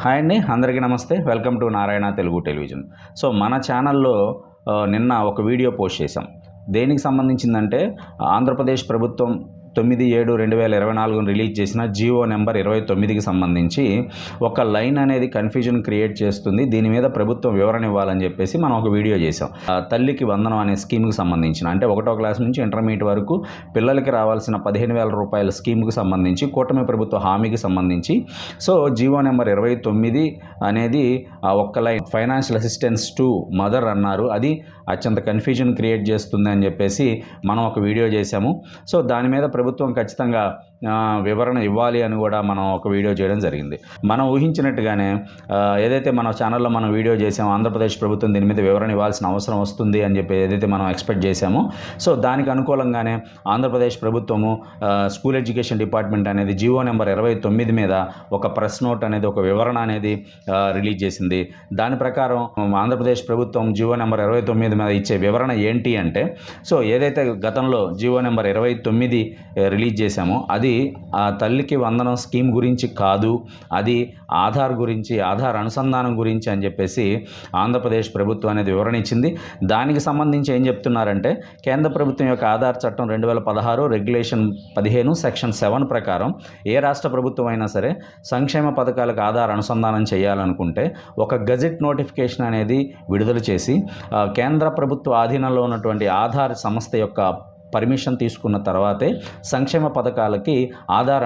Hi అండి, అందరికీ నమస్తే. Welcome to Narayana Telugu television. So మన ఛానల్లో నిన్న ఒక వీడియో పోస్ట్ చేశాం. దేనికి సంబంధించిందంటే ఆంధ్రప్రదేశ్ ప్రభుత్వం 9/7/2024 రిలీజ్ చేసిన జీవో నెంబర్ 29కి సంబంధించి ఒక లైన్ అనేది కన్ఫ్యూజన్ క్రియేట్ చేస్తుంది. దీని మీద ప్రభుత్వం వివరణ ఇవ్వాలని చెప్పేసి మనం ఒక వీడియో చేసాం. తల్లికి వందనం అనే స్కీమ్కి సంబంధించిన, అంటే 1వ క్లాస్ నుంచి ఇంటర్మీడియట్ వరకు పిల్లలకి రావాల్సిన 15,000 రూపాయల స్కీమ్కి సంబంధించి కూటమి ప్రభుత్వ హామీకి సంబంధించి సో జీవో నెంబర్ 29 అనేది ఒక్క line financial assistance to mother అన్నారు. అది అత్యంత కన్ఫ్యూజన్ క్రియేట్ చేస్తుంది అని చెప్పేసి మనం ఒక వీడియో చేసాము. సో దాని మీద ప్రభుత్వం ఖచ్చితంగా వివరణ ఇవ్వాలి అని కూడా మనం ఒక వీడియో చేయడం జరిగింది. మనం ఊహించినట్టుగానే ఏదైతే మన ఛానల్లో మనం వీడియో చేసామో ఆంధ్రప్రదేశ్ ప్రభుత్వం దీని మీద వివరణ ఇవ్వాల్సిన అవసరం వస్తుంది అని చెప్పి ఏదైతే మనం ఎక్స్పెక్ట్ చేసామో, సో దానికి అనుకూలంగానే ఆంధ్రప్రదేశ్ ప్రభుత్వము స్కూల్ ఎడ్యుకేషన్ డిపార్ట్మెంట్ అనేది జీవో నెంబర్ 29 మీద ఒక ప్రెస్ నోట్ అనేది, ఒక వివరణ అనేది రిలీజ్ చేసింది. దాని ప్రకారం ఆంధ్రప్రదేశ్ ప్రభుత్వం జీవో నెంబర్ 29 మీద ఇచ్చే వివరణ ఏంటి అంటే, సో ఏదైతే గతంలో జీవో నెంబర్ 29 రిలీజ్ చేశామో అది ఆ తల్లికి వందనం స్కీమ్ గురించి కాదు, అది ఆధార్ గురించి, ఆధార్ అనుసంధానం గురించి అని చెప్పేసి ఆంధ్రప్రదేశ్ ప్రభుత్వం అనేది వివరణ ఇచ్చింది. దానికి సంబంధించి ఏం చెప్తున్నారంటే, కేంద్ర ప్రభుత్వం యొక్క ఆధార్ చట్టం 2016 రెగ్యులేషన్ 15 సెక్షన్ 7 ప్రకారం ఏ రాష్ట్ర ప్రభుత్వం అయినా సరే సంక్షేమ పథకాలకు ఆధార్ అనుసంధానం చేయాలనుకుంటే ఒక గజెట్ నోటిఫికేషన్ అనేది విడుదల చేసి కేంద్ర ప్రభుత్వ ఆధీనంలో ఉన్నటువంటి ఆధార్ సంస్థ యొక్క పర్మిషన్ తీసుకున్న తర్వాతే సంక్షేమ పథకాలకి ఆధార్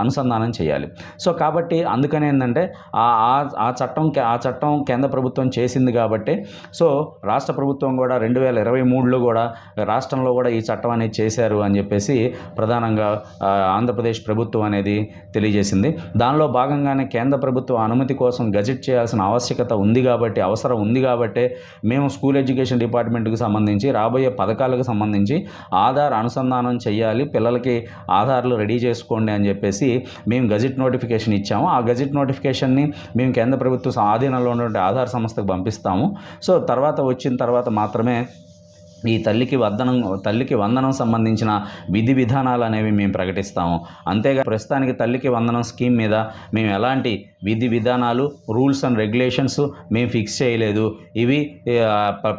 అనుసంధానం చేయాలి. సో కాబట్టి అందుకనే ఏంటంటే ఆ చట్టం కేంద్ర ప్రభుత్వం చేసింది కాబట్టి, సో రాష్ట్ర ప్రభుత్వం కూడా 2023లో కూడా రాష్ట్రంలో కూడా ఈ చట్టం అనేది చేశారు అని చెప్పేసి ప్రధానంగా ఆంధ్రప్రదేశ్ ప్రభుత్వం అనేది తెలియజేసింది. దానిలో భాగంగానే కేంద్ర ప్రభుత్వం అనుమతి కోసం గజెట్ చేయాల్సిన ఆవశ్యకత ఉంది కాబట్టి, అవసరం ఉంది కాబట్టి మేము స్కూల్ ఎడ్యుకేషన్ డిపార్ట్మెంట్కి సంబంధించి రాబోయే పథకాలకు సంబంధించి ఆధార్ అనుసంధానం చేయాలి, పిల్లలకి ఆధార్లు రెడీ చేసుకోండి అని చెప్పేసి మేము గజెట్ నోటిఫికేషన్ ఇచ్చాము. ఆ గజెట్ నోటిఫికేషన్ని మేము కేంద్ర ప్రభుత్వ ఆధీనంలో ఉన్నటువంటి ఆధార్ సంస్థకు పంపిస్తాము. సో వచ్చిన తర్వాత మాత్రమే ఈ తల్లికి వందనం సంబంధించిన విధి విధానాలు అనేవి మేము ప్రకటిస్తాము. అంతేగా ప్రస్తుతానికి తల్లికి వందనం స్కీమ్ మీద మేము ఎలాంటి విధి విధానాలు, రూల్స్ అండ్ రెగ్యులేషన్స్ మేము ఫిక్స్ చేయలేదు. ఇవి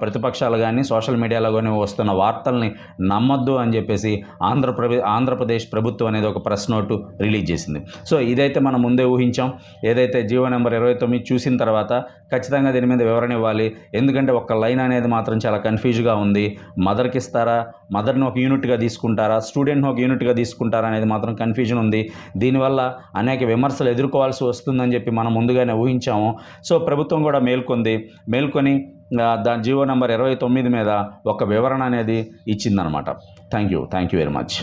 ప్రతిపక్షాలు కానీ సోషల్ మీడియాలో కానీ వస్తున్న వార్తల్ని నమ్మొద్దు అని చెప్పేసి ఆంధ్రప్రదేశ్ ప్రభుత్వం అనేది ఒక ప్రెస్ నోటు రిలీజ్ చేసింది. సో ఇదైతే మనం ముందే ఊహించాం. ఏదైతే జీవో నెంబర్ 29 చూసిన తర్వాత ఖచ్చితంగా దీని మీద వివరణ ఇవ్వాలి. ఎందుకంటే ఒక్క లైన్ అనేది మాత్రం చాలా కన్ఫ్యూజ్గా ఉంది. మదర్కి ఇస్తారా, మదర్ని ఒక యూనిట్గా తీసుకుంటారా, స్టూడెంట్ని ఒక యూనిట్గా తీసుకుంటారా అనేది మాత్రం కన్ఫ్యూజన్ ఉంది. దీనివల్ల అనేక విమర్శలు ఎదుర్కోవాల్సి వస్తుందని చెప్పి మనం ముందుగానే ఊహించాము. సో ప్రభుత్వం కూడా మేల్కొని జీవో నెంబర్ 29 మీద ఒక వివరణ అనేది ఇచ్చిందనమాట. Thank you very much.